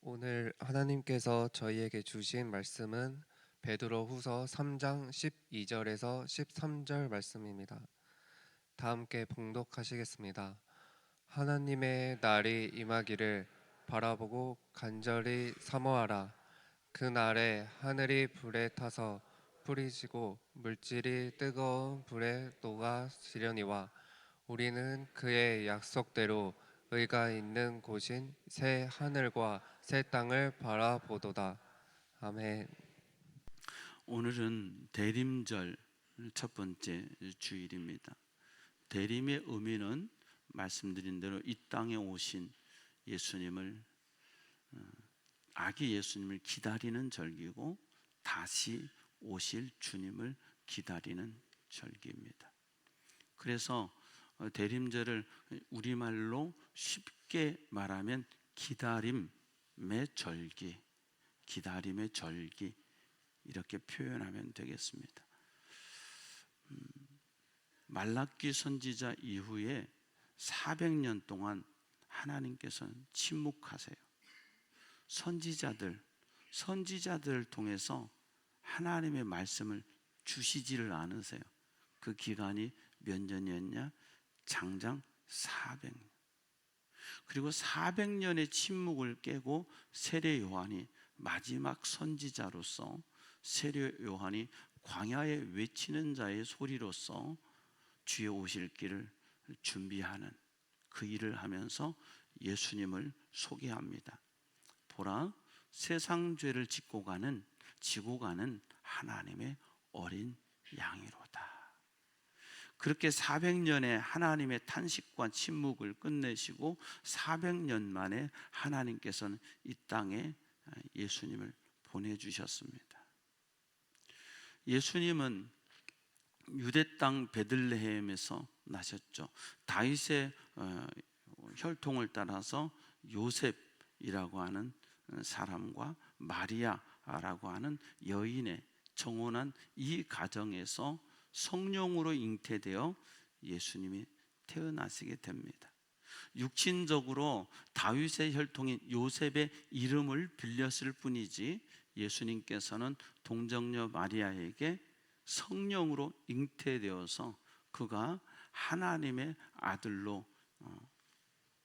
오늘 하나님께서 저희에게 주신 말씀은 베드로후서 3장 12절에서 13절 말씀입니다. 다 함께 봉독하시겠습니다. 하나님의 날이 임하기를 바라보고 간절히 사모하라. 그 날에 하늘이 불에 타서 불이 지고 물질이 뜨거운 불에 녹아지려니와 우리는 그의 약속대로 의가 있는 곳인 새 하늘과 새 땅을 바라보도다. 아멘. 오늘은 대림절 첫 번째 주일입니다. 대림의 의미는 말씀드린 대로 이 땅에 오신 예수님을, 아기 예수님을 기다리는 절기고 다시 오실 주님을 기다리는 절기입니다. 그래서 대림절을 우리말로 쉽게 말하면 기다림의 절기, 기다림의 절기 이렇게 표현하면 되겠습니다. 말라기 선지자 이후에 400년 동안 하나님께서는 침묵하세요. 선지자들을 통해서 하나님의 말씀을 주시지를 않으세요. 그 기간이 몇 년이었냐? 장장 400년. 그리고 400년의 침묵을 깨고 세례 요한이 마지막 선지자로서, 세례 요한이 광야에 외치는 자의 소리로서 주의 오실 길을 준비하는 그 일을 하면서 예수님을 소개합니다. 보라, 세상 죄를 지고 가는 하나님의 어린 양이로다. 그렇게 400년의 하나님의 탄식과 침묵을 끝내시고 400년 만에 하나님께서는 이 땅에 예수님을 보내주셨습니다. 예수님은 유대 땅 베들레헴에서 나셨죠. 다윗의 혈통을 따라서 요셉이라고 하는 사람과 마리아라고 하는 여인의 정혼한 이 가정에서 성령으로 잉태되어 예수님이 태어나시게 됩니다. 육신적으로 다윗의 혈통인 요셉의 이름을 빌렸을 뿐이지 예수님께서는 동정녀 마리아에게 성령으로 잉태되어서 그가 하나님의 아들로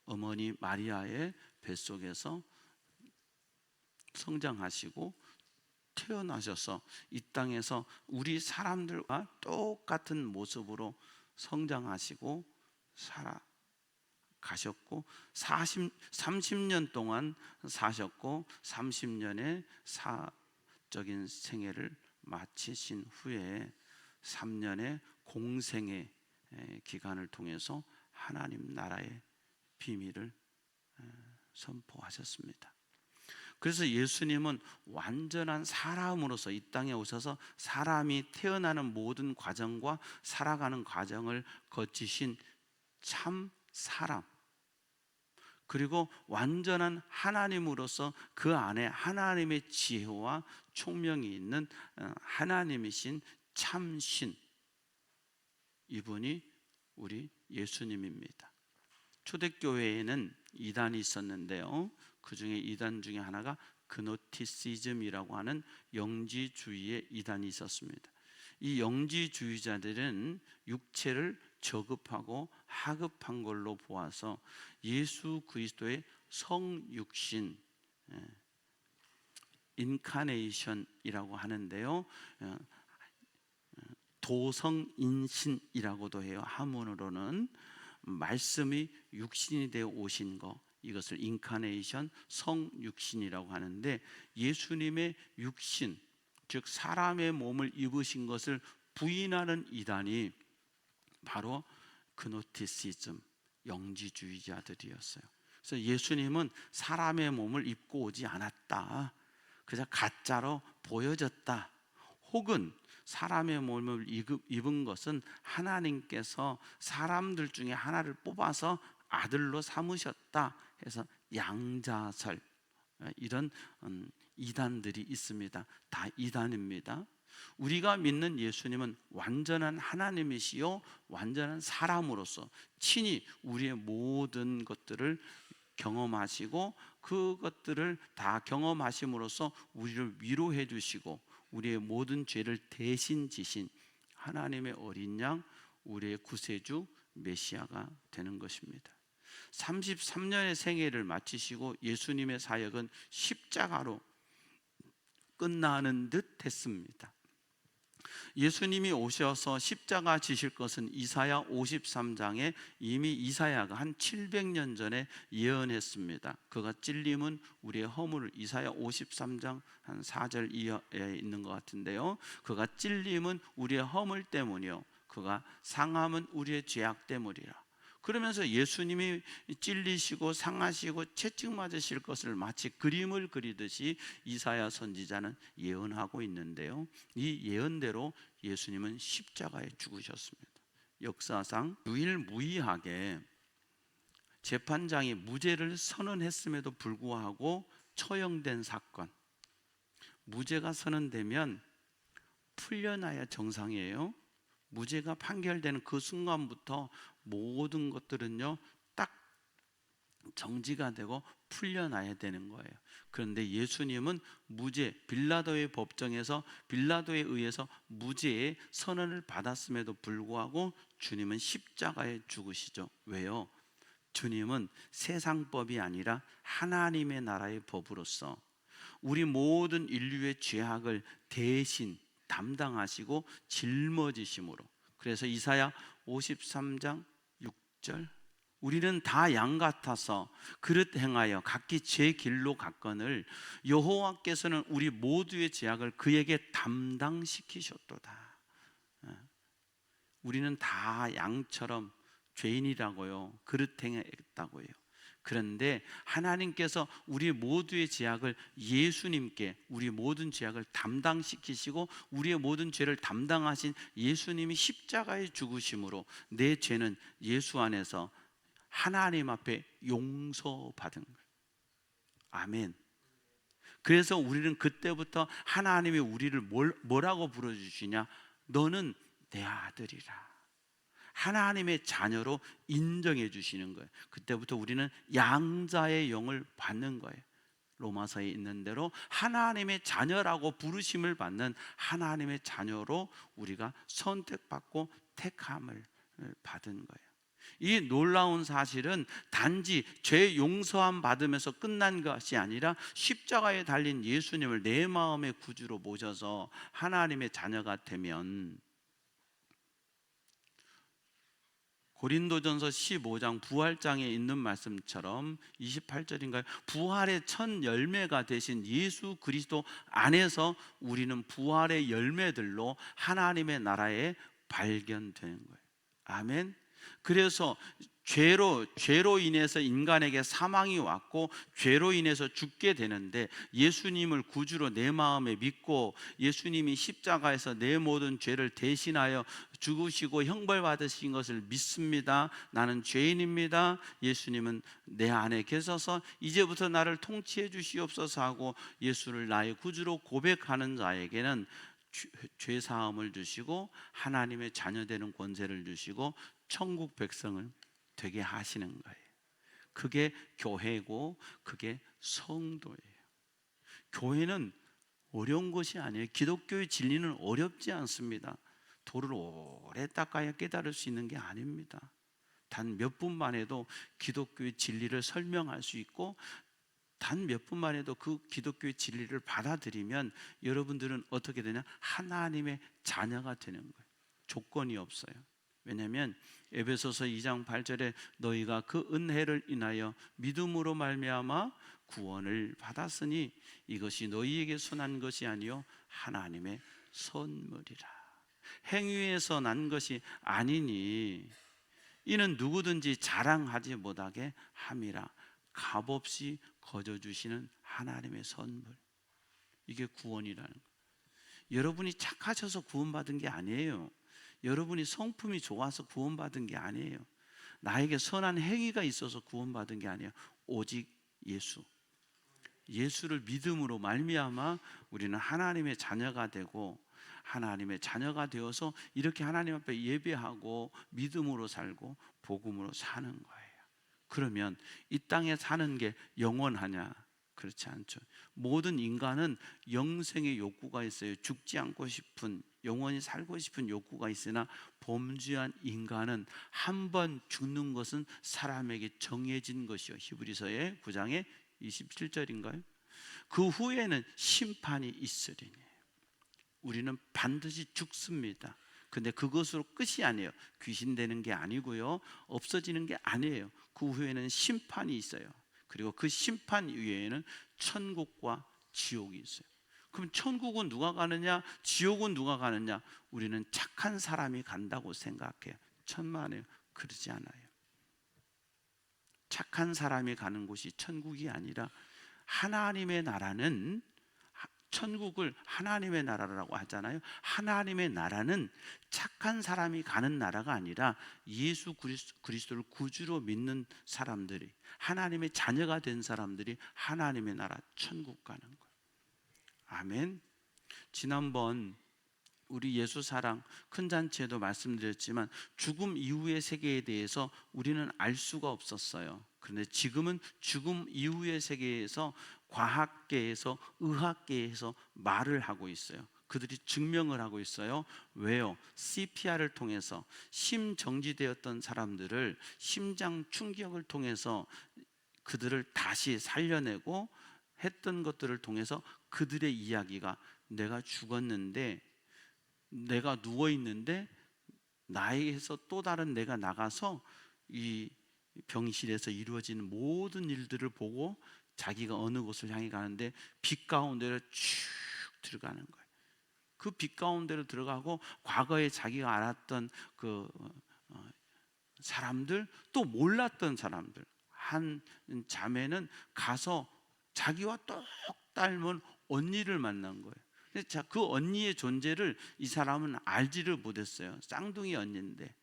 어머니 마리아의 뱃속에서 성장하시고 태어나셔서 이 땅에서 우리 사람들과 똑같은 모습으로 성장하시고 살아가셨고 30년 동안 사셨고 30년의 사적인 생애를 마치신 후에 3년의 공생의 기간을 통해서 하나님 나라의 비밀을 선포하셨습니다. 그래서 예수님은 완전한 사람으로서 이 땅에 오셔서 사람이 태어나는 모든 과정과 살아가는 과정을 거치신 참 사람, 그리고 완전한 하나님으로서 그 안에 하나님의 지혜와 총명이 있는 하나님이신 참신, 이분이 우리 예수님입니다. 초대교회에는 이단이 있었는데요, 그 중에 이단 중에 하나가 그노티시즘이라고 하는 영지주의의 이단이 있었습니다. 이 영지주의자들은 육체를 저급하고 하급한 걸로 보아서 예수 그리스도의 성육신, 인카네이션이라고 하는데요, 도성인신이라고도 해요. 한문으로는 말씀이 육신이 되어 오신 것, 이것을 인카네이션, 성육신이라고 하는데, 예수님의 육신, 즉 사람의 몸을 입으신 것을 부인하는 이단이 바로 그노티시즘, 영지주의자들이었어요. 그래서 예수님은 사람의 몸을 입고 오지 않았다, 그저 가짜로 보여졌다, 혹은 사람의 몸을 입은 것은 하나님께서 사람들 중에 하나를 뽑아서 아들로 삼으셨다 해서 양자설, 이런 이단들이 있습니다. 다 이단입니다. 우리가 믿는 예수님은 완전한 하나님이시요 완전한 사람으로서 친히 우리의 모든 것들을 경험하시고 그것들을 다 경험하심으로써 우리를 위로해 주시고 우리의 모든 죄를 대신 지신 하나님의 어린 양, 우리의 구세주 메시아가 되는 것입니다. 33년의 생애를 마치시고 예수님의 사역은 십자가로 끝나는 듯 했습니다. 예수님이 오셔서 십자가 지실 것은 이사야 53장에 이미 이사야가 한 700년 전에 예언했습니다. 그가 찔림은 우리의 허물을, 이사야 53장 한 4절 이하에 있는 것 같은데요, 그가 찔림은 우리의 허물 때문이요 그가 상함은 우리의 죄악 때문이라. 그러면서 예수님이 찔리시고 상하시고 채찍 맞으실 것을 마치 그림을 그리듯이 이사야 선지자는 예언하고 있는데요, 이 예언대로 예수님은 십자가에 죽으셨습니다. 역사상 유일무이하게 재판장이 무죄를 선언했음에도 불구하고 처형된 사건, 무죄가 선언되면 풀려나야 정상이에요. 무죄가 판결되는 그 순간부터 모든 것들은요 딱 정지가 되고 풀려나야 되는 거예요. 그런데 예수님은 무죄, 빌라도의 법정에서 빌라도에 의해서 무죄의 선언을 받았음에도 불구하고 주님은 십자가에 죽으시죠. 왜요? 주님은 세상법이 아니라 하나님의 나라의 법으로서 우리 모든 인류의 죄악을 대신 담당하시고 짊어지심으로, 그래서 이사야 53장 6절, 우리는 다 양 같아서 그릇 행하여 각기 제 길로 갔거늘 여호와께서는 우리 모두의 죄악을 그에게 담당시키셨도다. 우리는 다 양처럼 죄인이라고요, 그릇 행했다고요. 그런데 하나님께서 우리 모두의 죄악을 예수님께, 우리 모든 죄악을 담당시키시고 우리의 모든 죄를 담당하신 예수님이 십자가에 죽으심으로 내 죄는 예수 안에서 하나님 앞에 용서받은 거예요. 아멘. 그래서 우리는 그때부터 하나님이 우리를 뭐라고 불러주시냐? 너는 내 아들이라. 하나님의 자녀로 인정해 주시는 거예요. 그때부터 우리는 양자의 영을 받는 거예요. 로마서에 있는 대로 하나님의 자녀라고 부르심을 받는 하나님의 자녀로 우리가 선택받고 택함을 받은 거예요. 이 놀라운 사실은 단지 죄 용서함 받으면서 끝난 것이 아니라 십자가에 달린 예수님을 내 마음의 구주로 모셔서 하나님의 자녀가 되면, 고린도전서 15장 부활장에 있는 말씀처럼 28절인가요? 부활의 첫 열매가 되신 예수 그리스도 안에서 우리는 부활의 열매들로 하나님의 나라에 발견되는 거예요. 아멘. 그래서 죄로 인해서 인간에게 사망이 왔고 죄로 인해서 죽게 되는데, 예수님을 구주로 내 마음에 믿고 예수님이 십자가에서 내 모든 죄를 대신하여 죽으시고 형벌 받으신 것을 믿습니다. 나는 죄인입니다. 예수님은 내 안에 계셔서 이제부터 나를 통치해 주시옵소서 하고 예수를 나의 구주로 고백하는 자에게는 죄 사함을 주시고 하나님의 자녀 되는 권세를 주시고 천국 백성을 되게 하시는 거예요. 그게 교회고 그게 성도예요. 교회는 어려운 것이 아니에요. 기독교의 진리는 어렵지 않습니다. 돌을 오래 닦아야 깨달을 수 있는 게 아닙니다. 단 몇 분만 해도 기독교의 진리를 설명할 수 있고, 단 몇 분만 해도 그 기독교의 진리를 받아들이면 여러분들은 어떻게 되냐? 하나님의 자녀가 되는 거예요. 조건이 없어요. 왜냐하면 에베소서 2장 8절에 너희가 그 은혜를 인하여 믿음으로 말미암아 구원을 받았으니 이것이 너희에게 선한 것이 아니요 하나님의 선물이라. 행위에서 난 것이 아니니 이는 누구든지 자랑하지 못하게 함이라. 값없이 거저주시는 하나님의 선물, 이게 구원이라는 거예요. 여러분이 착하셔서 구원받은 게 아니에요. 여러분이 성품이 좋아서 구원받은 게 아니에요. 나에게 선한 행위가 있어서 구원받은 게 아니에요. 오직 예수를 믿음으로 말미암아 우리는 하나님의 자녀가 되고, 하나님의 자녀가 되어서 이렇게 하나님 앞에 예배하고 믿음으로 살고 복음으로 사는 거예요. 그러면 이 땅에 사는 게 영원하냐? 그렇지 않죠. 모든 인간은 영생의 욕구가 있어요. 죽지 않고 싶은, 영원히 살고 싶은 욕구가 있으나 범죄한 인간은 한 번 죽는 것은 사람에게 정해진 것이요. 히브리서의 9장의 27절인가요? 그 후에는 심판이 있으리니. 우리는 반드시 죽습니다. 근데 그것으로 끝이 아니에요. 귀신 되는 게 아니고요, 없어지는 게 아니에요. 그 후에는 심판이 있어요. 그리고 그 심판 위에는 천국과 지옥이 있어요. 그럼 천국은 누가 가느냐, 지옥은 누가 가느냐? 우리는 착한 사람이 간다고 생각해요. 천만에요. 그러지 않아요. 착한 사람이 가는 곳이 천국이 아니라, 하나님의 나라는, 천국을 하나님의 나라라고 하잖아요. 하나님의 나라는 착한 사람이 가는 나라가 아니라 예수 그리스도를 구주로 믿는 사람들이, 하나님의 자녀가 된 사람들이 하나님의 나라 천국 가는 거예요. 아멘. 지난번 우리 예수 사랑 큰 잔치에도 말씀드렸지만, 죽음 이후의 세계에 대해서 우리는 알 수가 없었어요. 그런데 지금은 죽음 이후의 세계에서 과학계에서, 의학계에서 말을 하고 있어요. 그들이 증명을 하고 있어요. 왜요? CPR을 통해서 심정지되었던 사람들을 심장 충격을 통해서 그들을 다시 살려내고 했던 것들을 통해서 그들의 이야기가, 내가 죽었는데, 내가 누워있는데 나에게서 또 다른 내가 나가서 이 병실에서 이루어지는 모든 일들을 보고 자기가 어느 곳을 향해 가는데 빛 가운데로 쭉 들어가는 거예요. 그 빛 가운데로 들어가고, 과거에 자기가 알았던 그 사람들, 또 몰랐던 사람들, 한 자매는 가서 자기와 똑 닮은 언니를 만난 거예요. 자, 그 언니의 존재를 이 사람은 알지를 못했어요. 쌍둥이 언니인데.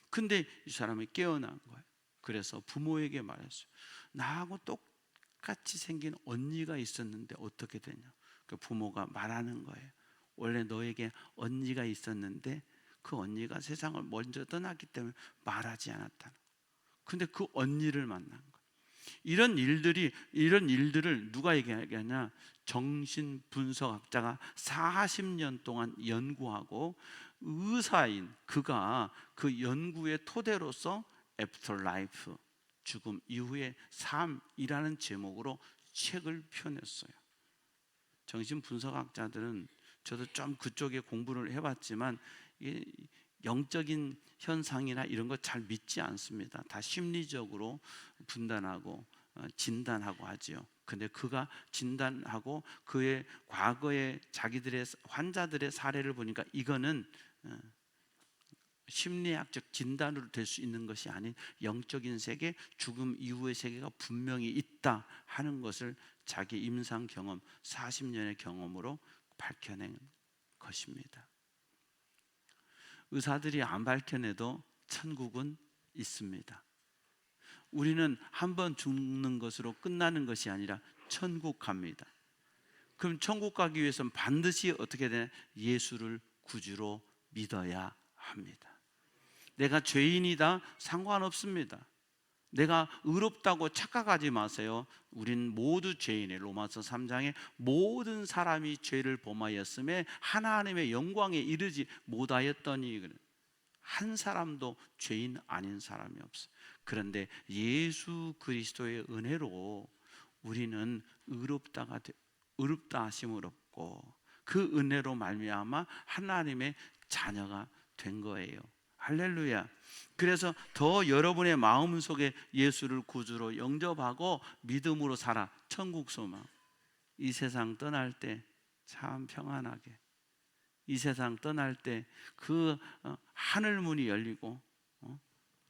근데 이 사람이 깨어난 거예요. 그래서 부모에게 말했어요. 나하고 똑같이 생긴 언니가 있었는데 어떻게 되냐. 그 부모가 말하는 거예요. 원래 너에게 언니가 있었는데 그 언니가 세상을 먼저 떠났기 때문에 말하지 않았다. 근데 그 언니를 만난 거예요. 이런 일들을 누가 얘기하냐? 정신분석학자가 40년 동안 연구하고 의사인 그가 그 연구의 토대로서 After Life, 죽음 이후의 삶이라는 제목으로 책을 펴냈어요. 정신분석학자들은, 저도 좀 그쪽에 공부를 해봤지만 영적인 현상이나 이런 거 잘 믿지 않습니다. 다 심리적으로 분단하고 진단하고 하지요. 근데 그가 진단하고 그의 과거의 자기들의 환자들의 사례를 보니까 이거는 심리학적 진단으로 될 수 있는 것이 아닌 영적인 세계, 죽음 이후의 세계가 분명히 있다 하는 것을 자기 임상 경험, 40년의 경험으로 밝혀낸 것입니다. 의사들이 안 밝혀내도 천국은 있습니다. 우리는 한 번 죽는 것으로 끝나는 것이 아니라 천국 갑니다. 그럼 천국 가기 위해서는 반드시 어떻게 되냐? 예수를 구주로 믿어야 합니다. 내가 죄인이다, 상관없습니다. 내가 의롭다고 착각하지 마세요. 우린 모두 죄인이에요. 로마서 3장에 모든 사람이 죄를 범하였음에 하나님의 영광에 이르지 못하였더니, 한 사람도 죄인 아닌 사람이 없어요. 그런데 예수 그리스도의 은혜로 우리는 의롭다 하심을 얻고, 그 은혜로 말미암아 하나님의 자녀가 된 거예요. 할렐루야. 그래서 더 여러분의 마음 속에 예수를 구주로 영접하고 믿음으로 살아. 천국 소망. 이 세상 떠날 때 참 평안하게, 이 세상 떠날 때 그 하늘 문이 열리고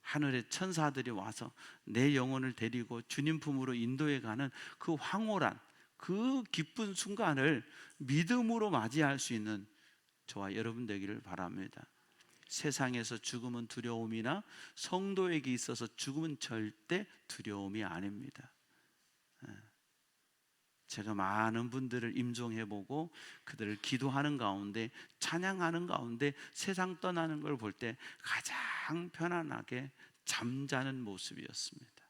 하늘의 천사들이 와서 내 영혼을 데리고 주님 품으로 인도해 가는 그 황홀한, 그 기쁜 순간을 믿음으로 맞이할 수 있는 저와 여러분 되기를 바랍니다. 세상에서 죽음은 두려움이나 성도에게 있어서 죽음은 절대 두려움이 아닙니다. 제가 많은 분들을 임종해보고 그들을 기도하는 가운데, 찬양하는 가운데 세상 떠나는 걸 볼 때 가장 편안하게 잠자는 모습이었습니다.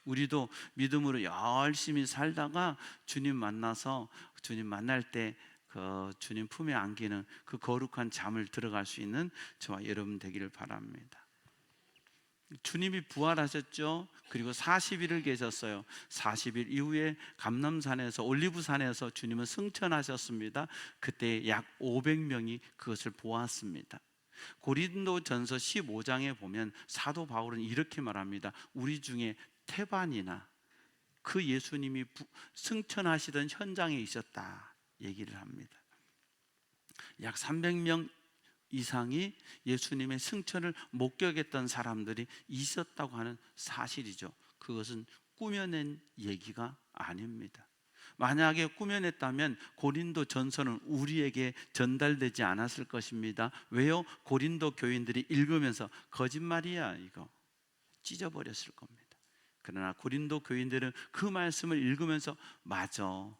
우리도 믿음으로 열심히 살다가 주님 만나서 주님 만날 때 그 주님 품에 안기는 그 거룩한 잠을 들어갈 수 있는 저와 여러분 되기를 바랍니다. 주님이 부활하셨죠. 그리고 40일을 계셨어요. 40일 이후에 감람산에서 올리브산에서 주님은 승천하셨습니다. 그때 약 500명이 그것을 보았습니다. 고린도전서 15장에 보면 사도 바울은 이렇게 말합니다. 우리 중에 태반이나 그 예수님이 승천하시던 현장에 있었다 얘기를 합니다. 약 300명 이상이 예수님의 승천을 목격했던 사람들이 있었다고 하는 사실이죠. 그것은 꾸며낸 얘기가 아닙니다. 만약에 꾸며냈다면 고린도 전서는 우리에게 전달되지 않았을 것입니다. 왜요? 고린도 교인들이 읽으면서 거짓말이야 이거 찢어버렸을 겁니다. 그러나 고린도 교인들은 그 말씀을 읽으면서 맞아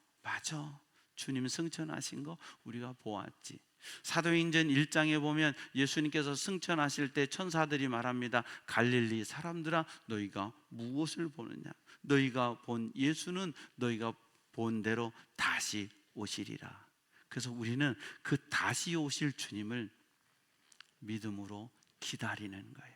주님 승천하신 거 우리가 보았지. 사도행전 1장에 보면 예수님께서 승천하실 때 천사들이 말합니다. 갈릴리 사람들아 너희가 무엇을 보느냐? 너희가 본 예수는 너희가 본 대로 다시 오시리라. 그래서 우리는 그 다시 오실 주님을 믿음으로 기다리는 거예요.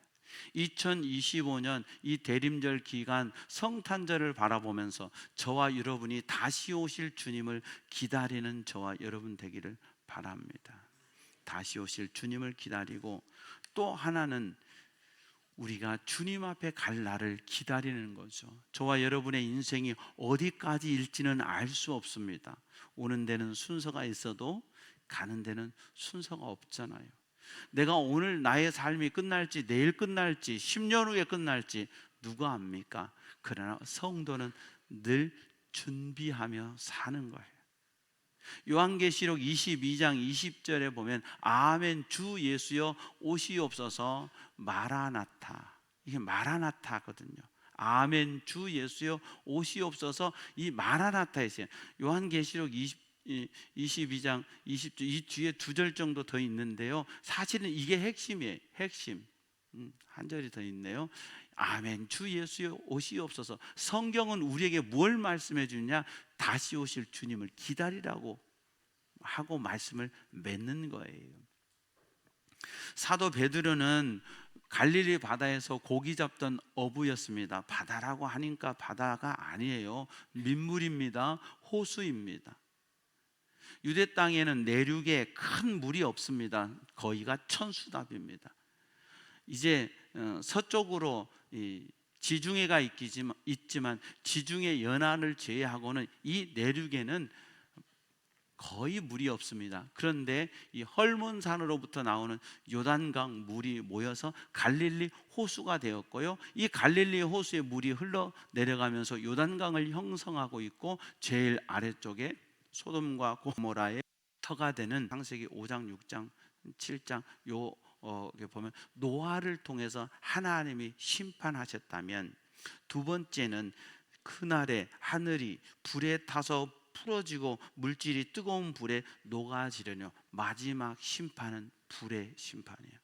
2025년 이 대림절 기간 성탄절을 바라보면서 저와 여러분이 다시 오실 주님을 기다리는 저와 여러분 되기를 바랍니다. 다시 오실 주님을 기다리고 또 하나는 우리가 주님 앞에 갈 날을 기다리는 거죠. 저와 여러분의 인생이 어디까지일지는 알 수 없습니다. 오는 데는 순서가 있어도 가는 데는 순서가 없잖아요. 내가 오늘 나의 삶이 끝날지 내일 끝날지 10년 후에 끝날지 누가 압니까? 그러나 성도는 늘 준비하며 사는 거예요. 요한계시록 22장 20절에 보면 아멘 주 예수여 오시옵소서 마라나타, 이게 마라나타거든요. 아멘 주 예수여 오시옵소서, 이 마라나타에 있어요. 요한계시록 22장 20절 이 뒤에 2절 정도 더 있는데요. 사실은 이게 핵심이에요. 핵심. 한 절이 더 있네요. 아멘 주 예수여 오시옵소서. 성경은 우리에게 뭘 말씀해 주냐? 다시 오실 주님을 기다리라고 하고 말씀을 맺는 거예요. 사도 베드로는 갈릴리 바다에서 고기 잡던 어부였습니다. 바다라고 하니까 바다가 아니에요. 민물입니다. 호수입니다. 유대 땅에는 내륙에 큰 물이 없습니다. 거의가 천수답입니다. 이제 서쪽으로 지중해가 있지만 지중해 연안을 제외하고는 이 내륙에는 거의 물이 없습니다. 그런데 이 헐몬산으로부터 나오는 요단강 물이 모여서 갈릴리 호수가 되었고요. 이 갈릴리 호수의 물이 흘러 내려가면서 요단강을 형성하고 있고 제일 아래쪽에 소돔과 고모라의 터가 되는 창세기 5장, 6장, 7장 여기 보면 노아를 통해서 하나님이 심판하셨다면, 두 번째는 그날에 하늘이 불에 타서 풀어지고 물질이 뜨거운 불에 녹아지려뇨. 마지막 심판은 불의 심판이에요.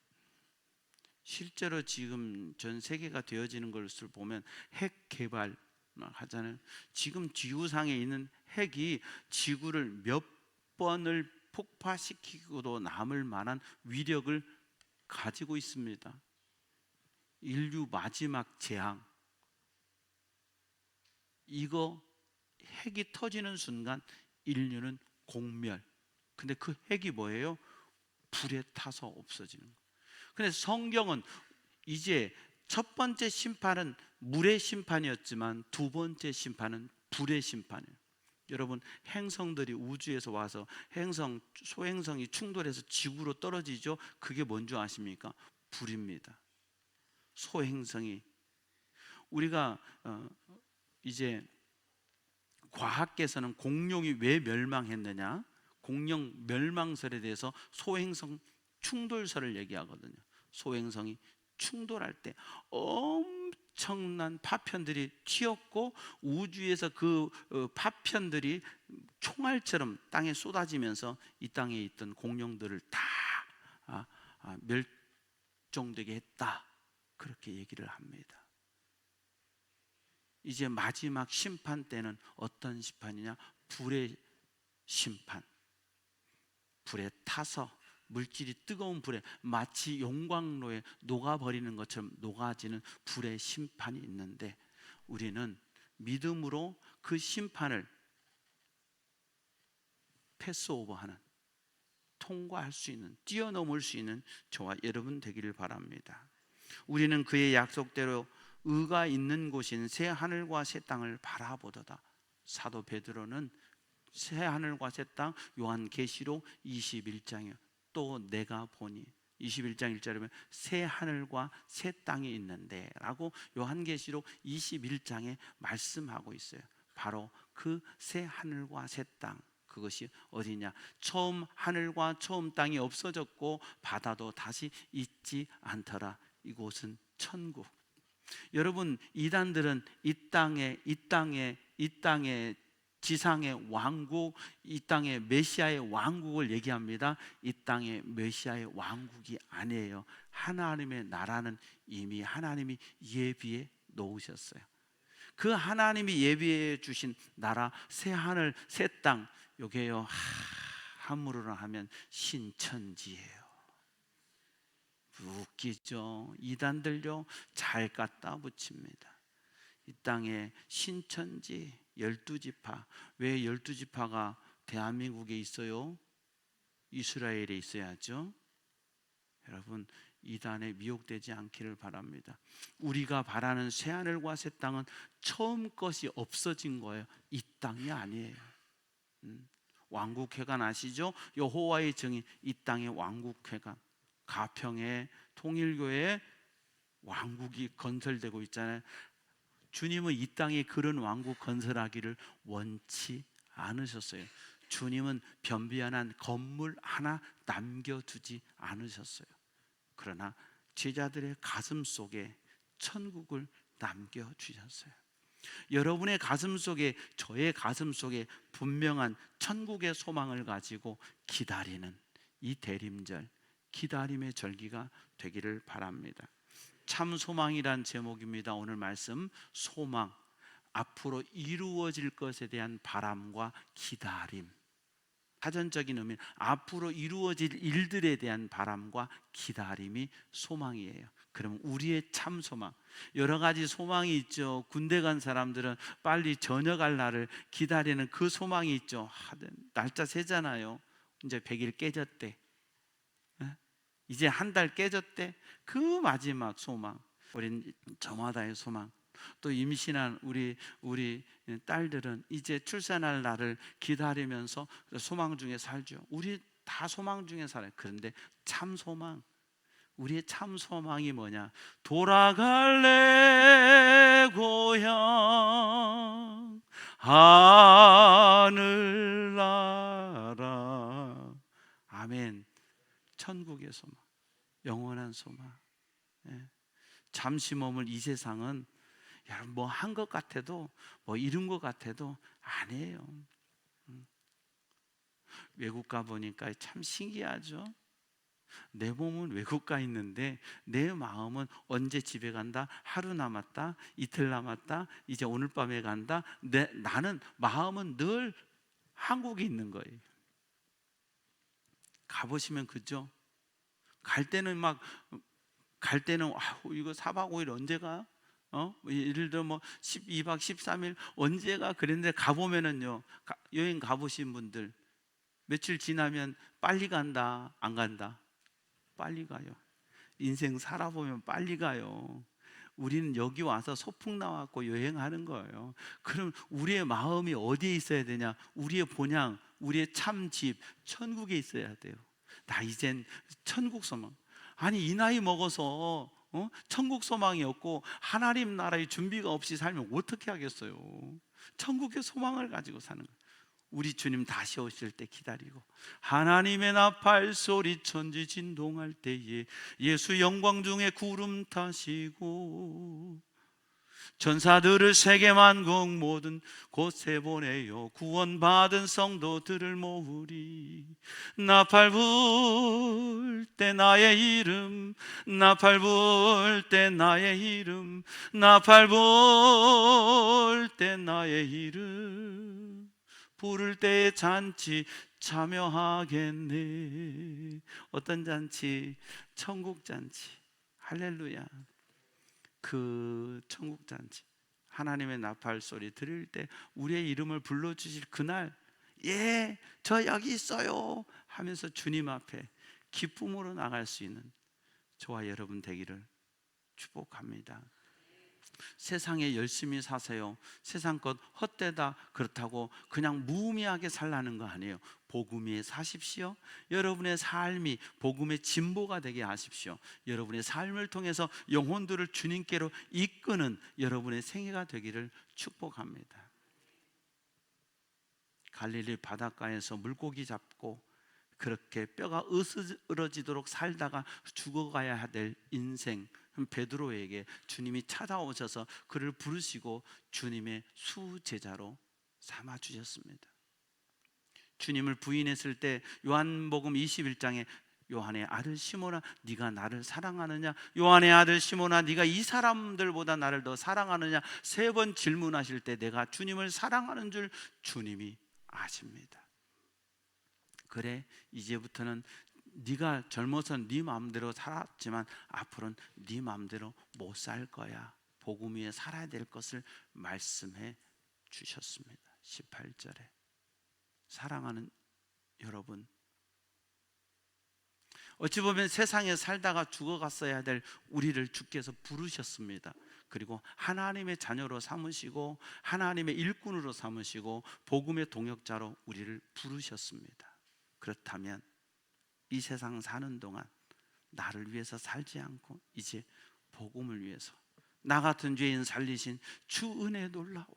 실제로 지금 전 세계가 되어지는 것을 보면 핵 개발 하잖아요. 지금 지구상에 있는 핵이 지구를 몇 번을 폭파시키고도 남을 만한 위력을 가지고 있습니다. 인류 마지막 재앙, 이거 핵이 터지는 순간 인류는 공멸. 근데 그 핵이 뭐예요? 불에 타서 없어지는 거예요. 근데 성경은 이제 첫 번째 심판은 물의 심판이었지만 두 번째 심판은 불의 심판이에요. 여러분, 행성들이 우주에서 와서 소행성이 충돌해서 지구로 떨어지죠. 그게 뭔지 아십니까? 불입니다. 소행성이. 우리가 이제 과학계에서는 공룡이 왜 멸망했느냐, 공룡 멸망설에 대해서 소행성 충돌설을 얘기하거든요. 소행성이 충돌할 때 엄청난 파편들이 튀었고 우주에서 그 파편들이 총알처럼 땅에 쏟아지면서 이 땅에 있던 공룡들을 다 멸종되게 했다, 그렇게 얘기를 합니다. 이제 마지막 심판 때는 어떤 심판이냐? 불의 심판. 불에 타서 물질이 뜨거운 불에 마치 용광로에 녹아버리는 것처럼 녹아지는 불의 심판이 있는데, 우리는 믿음으로 그 심판을 패스오버하는, 통과할 수 있는, 뛰어넘을 수 있는 저와 여러분 되기를 바랍니다. 우리는 그의 약속대로 의가 있는 곳인 새 하늘과 새 땅을 바라보도다. 사도 베드로는 새 하늘과 새 땅, 요한계시록 21장이요. 또 내가 보니 21장 1절에 보면 새 하늘과 새 땅이 있는데 라고 요한계시록 21장에 말씀하고 있어요. 바로 그 새 하늘과 새 땅, 그것이 어디냐? 처음 하늘과 처음 땅이 없어졌고 바다도 다시 있지 않더라. 이곳은 천국. 여러분, 이단들은 이 땅의 지상의 왕국, 이 땅의 메시아의 왕국을 얘기합니다. 이 땅의 메시아의 왕국이 아니에요. 하나님의 나라는 이미 하나님이 예비해 놓으셨어요. 그 하나님이 예비해 주신 나라, 새 하늘 새 땅, 요게요 한문으로 하면 신천지예요. 웃기죠? 이단들요 잘 갖다 붙입니다. 이 땅에 신천지 12지파. 왜 12지파가 대한민국에 있어요? 이스라엘에 있어야죠. 여러분, 이단에 미혹되지 않기를 바랍니다. 우리가 바라는 새하늘과 새 땅은 처음 것이 없어진 거예요. 이 땅이 아니에요. 왕국회관 아시죠? 여호와의 증인, 이 땅의 왕국회관. 가평에 통일교회 왕국이 건설되고 있잖아요. 주님은 이 땅에 그런 왕국 건설하기를 원치 않으셨어요. 주님은 변비안한 건물 하나 남겨두지 않으셨어요. 그러나 제자들의 가슴 속에 천국을 남겨주셨어요. 여러분의 가슴 속에, 저의 가슴 속에 분명한 천국의 소망을 가지고 기다리는 이 대림절, 기다림의 절기가 되기를 바랍니다. 참 소망이란 제목입니다. 오늘 말씀, 소망, 앞으로 이루어질 것에 대한 바람과 기다림. 사전적인 의미, 앞으로 이루어질 일들에 대한 바람과 기다림이 소망이에요. 그럼 우리의 참 소망, 여러 가지 소망이 있죠. 군대 간 사람들은 빨리 전역할 날을 기다리는 그 소망이 있죠. 날짜 세잖아요. 이제 100일 깨졌대, 이제 한 달 깨졌대. 그 마지막 소망, 우린 저마다의 소망. 또 임신한 우리 딸들은 이제 출산할 날을 기다리면서 소망 중에 살죠. 우리 다 소망 중에 살아요. 그런데 참 소망, 우리의 참 소망이 뭐냐? 돌아갈래 고향 하늘나라. 아멘. 천국의 소망, 영원한 소망. 잠시 머물 이 세상은 여러분 뭐 한 것 같아도, 뭐 이룬 것 같아도 아니에요. 외국 가 보니까 참 신기하죠. 내 몸은 외국 가 있는데 내 마음은 언제 집에 간다, 하루 남았다, 이틀 남았다, 이제 오늘 밤에 간다. 나는 마음은 늘 한국에 있는 거예요. 가보시면 그죠? 갈 때는 이거 4박 5일 언제 가? 예를 들어 뭐 12박 13일 언제 가? 그랬는데 가보면은요, 여행 가보신 분들 며칠 지나면 빨리 간다, 안 간다? 빨리 가요. 인생 살아보면 빨리 가요. 우리는 여기 와서 소풍 나왔고 여행하는 거예요. 그럼 우리의 마음이 어디에 있어야 되냐? 우리의 본향, 우리의 참집, 천국에 있어야 돼요. 나 이젠 천국 소망. 아니, 이 나이 먹어서 천국 소망이 없고 하나님 나라의 준비가 없이 살면 어떻게 하겠어요? 천국의 소망을 가지고 사는 거예요. 우리 주님 다시 오실 때 기다리고, 하나님의 나팔 소리 천지 진동할 때에 예수 영광 중에 구름 타시고, 전사들을 세계 만국 모든 곳에 보내요. 구원받은 성도들을 모으리. 나팔 불 때 나의 이름, 나팔 불 때 나의 이름, 나팔 불 때 나의 이름, 부를 때의 잔치 참여하겠네. 어떤 잔치? 천국 잔치. 할렐루야. 그 천국 잔치, 하나님의 나팔 소리 들을 때 우리의 이름을 불러주실 그날, 예, 저 여기 있어요 하면서 주님 앞에 기쁨으로 나갈 수 있는 저와 여러분 되기를 축복합니다. 세상에 열심히 사세요. 세상 것 헛되다 그렇다고 그냥 무의미하게 살라는 거 아니에요. 복음 위에 사십시오. 여러분의 삶이 복음의 진보가 되게 하십시오. 여러분의 삶을 통해서 영혼들을 주님께로 이끄는 여러분의 생애가 되기를 축복합니다. 갈릴리 바닷가에서 물고기 잡고 그렇게 뼈가 으스러지도록 살다가 죽어가야 될 인생 베드로에게 주님이 찾아오셔서 그를 부르시고 주님의 수제자로 삼아 주셨습니다. 주님을 부인했을 때 요한복음 21장에 요한의 아들 시몬아 네가 나를 사랑하느냐, 요한의 아들 시몬아 네가 이 사람들보다 나를 더 사랑하느냐 3번 질문하실 때 내가 주님을 사랑하는 줄 주님이 아십니다. 그래, 이제부터는 네가 젊어서 네 마음대로 살았지만 앞으로는 네 마음대로 못 살 거야. 복음 위에 살아야 될 것을 말씀해 주셨습니다. 18절에 사랑하는 여러분, 어찌 보면 세상에 살다가 죽어갔어야 될 우리를 주께서 부르셨습니다. 그리고 하나님의 자녀로 삼으시고 하나님의 일꾼으로 삼으시고 복음의 동역자로 우리를 부르셨습니다. 그렇다면 이 세상 사는 동안 나를 위해서 살지 않고 이제 복음을 위해서 나 같은 죄인 살리신 주 은혜 놀라워.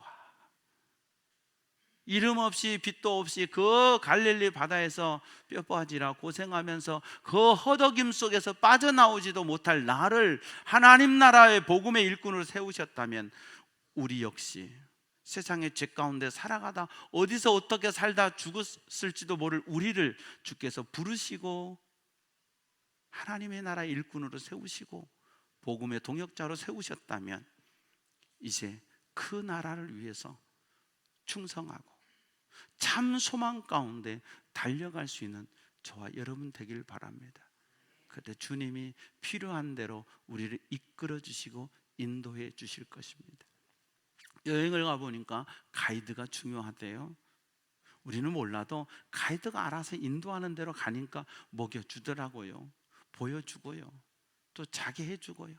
이름 없이 빛도 없이 그 갈릴리 바다에서 뼈빠지라 고생하면서 그 허덕임 속에서 빠져나오지도 못할 나를 하나님 나라의 복음의 일꾼으로 세우셨다면 우리 역시 세상의 죄 가운데 살아가다 어디서 어떻게 살다 죽었을지도 모를 우리를 주께서 부르시고 하나님의 나라 일꾼으로 세우시고 복음의 동역자로 세우셨다면 이제 그 나라를 위해서 충성하고 참 소망 가운데 달려갈 수 있는 저와 여러분 되길 바랍니다. 그때 주님이 필요한 대로 우리를 이끌어 주시고 인도해 주실 것입니다. 여행을 가보니까 가이드가 중요하대요. 우리는 몰라도 가이드가 알아서 인도하는 대로 가니까 먹여주더라고요. 보여주고요. 또 자기 해주고요.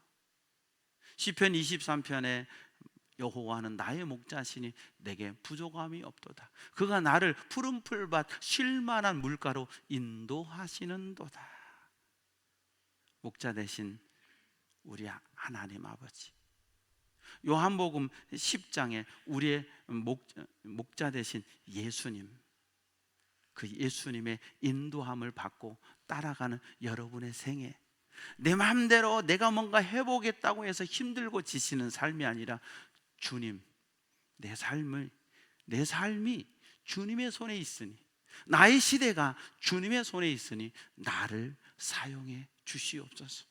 시편 23편에 여호와는 나의 목자시니 내게 부족함이 없도다. 그가 나를 푸른 풀밭 쉴만한 물가로 인도하시는도다. 목자 대신 우리 하나님 아버지, 요한복음 10장에 우리의 목자 대신 예수님, 그 예수님의 인도함을 받고 따라가는 여러분의 생애, 내 마음대로 내가 뭔가 해보겠다고 해서 힘들고 지치는 삶이 아니라 주님, 내 삶이 주님의 손에 있으니, 나의 시대가 주님의 손에 있으니 나를 사용해 주시옵소서.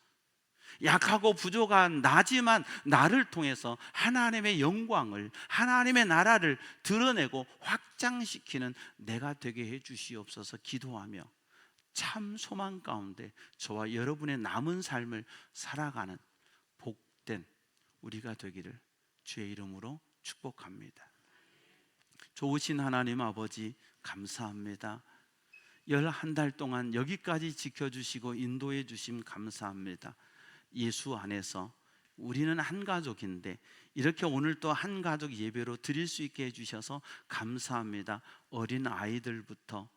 약하고 부족한 나지만 나를 통해서 하나님의 영광을, 하나님의 나라를 드러내고 확장시키는 내가 되게 해 주시옵소서 기도하며 참 소망 가운데 저와 여러분의 남은 삶을 살아가는 복된 우리가 되기를 주의 이름으로 축복합니다. 좋으신 하나님 아버지 감사합니다. 11달 동안 여기까지 지켜주시고 인도해 주심 감사합니다. 예수 안에서 우리는 한 가족인데 이렇게 오늘 또 한 가족 예배로 드릴 수 있게 해주셔서 감사합니다. 어린 아이들부터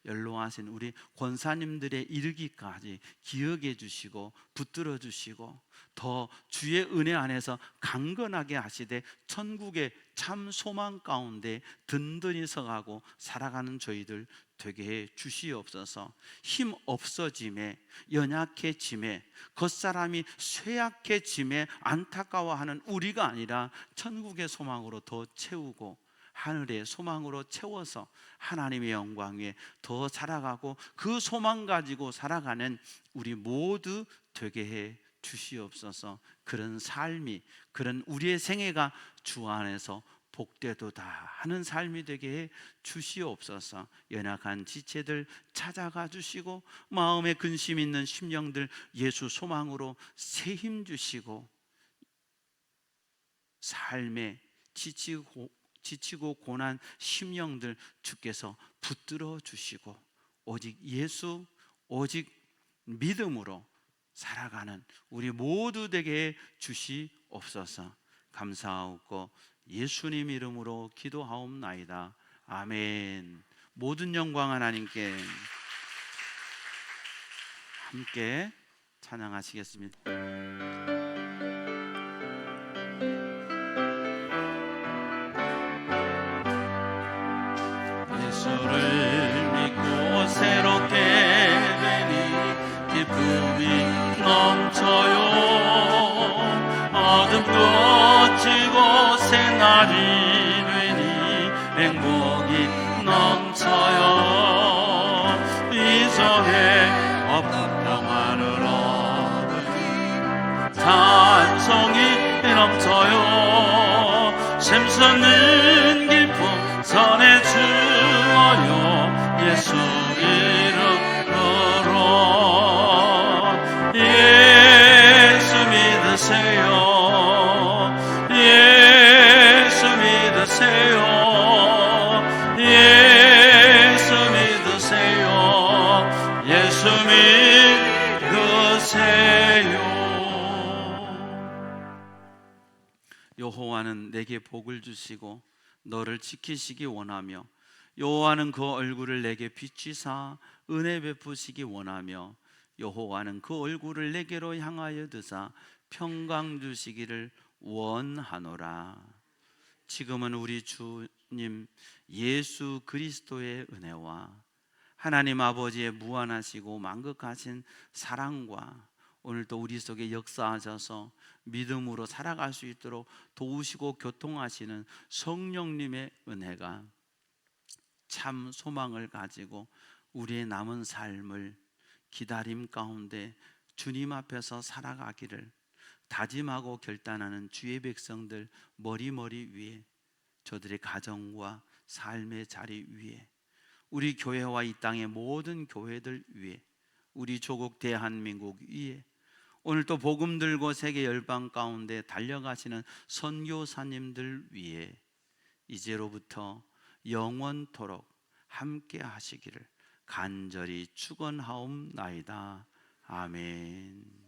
연로하신 우리 권사님들의 이르기까지 기억해 주시고 붙들어 주시고 더 주의 은혜 안에서 강건하게 하시되 천국의 참 소망 가운데 든든히 서가고 살아가는 저희들 되게 해 주시옵소서. 힘 없어짐에, 연약해짐에, 겉사람이 쇠약해짐에 안타까워하는 우리가 아니라 천국의 소망으로 더 채우고 하늘의 소망으로 채워서 하나님의 영광 위에 더 살아가고 그 소망 가지고 살아가는 우리 모두 되게 해 주시옵소서. 그런 삶이, 그런 우리의 생애가 주 안에서 복되도다 하는 삶이 되게 해 주시옵소서. 연약한 지체들 찾아가 주시고 마음에 근심 있는 심령들 예수 소망으로 새 힘 주시고 삶에 지치고 고난 심령들 주께서 붙들어 주시고 오직 예수, 오직 믿음으로 살아가는 우리 모두 되게 주시옵소서. 감사하고 예수님 이름으로 기도하옵나이다. 아멘. 모든 영광 하나님께. 함께 찬양하시겠습니다. 예수를 믿고 새롭게 되니 기쁨이 넘쳐요. 어둠 꺼지고 새날이 되니 행복이 넘쳐요. 이성에 없던 평안을 얻으니 찬송이 넘쳐요. 샘솟는 기쁨 선에 주어요. 예수 이름으로 예수 믿으세요. 예수 믿으세요. 예수 믿으세요. 예수 믿으세요. 여호와는 내게 복을 주시고 너를 지키시기 원하며 여호와는 그 얼굴을 내게 비추사 은혜 베푸시기 원하며 여호와는 그 얼굴을 내게로 향하여 드사 평강 주시기를 원하노라. 지금은 우리 주님 예수 그리스도의 은혜와 하나님 아버지의 무한하시고 만극하신 사랑과 오늘도 우리 속에 역사하셔서 믿음으로 살아갈 수 있도록 도우시고 교통하시는 성령님의 은혜가 참 소망을 가지고 우리의 남은 삶을 기다림 가운데 주님 앞에서 살아가기를 다짐하고 결단하는 주의 백성들 머리머리 위에, 저들의 가정과 삶의 자리 위에, 우리 교회와 이 땅의 모든 교회들 위에, 우리 조국 대한민국 위에, 오늘 또 복음 들고 세계 열방 가운데 달려가시는 선교사님들 위에 이제로부터 영원토록 함께 하시기를 간절히 축원하옵나이다. 아멘.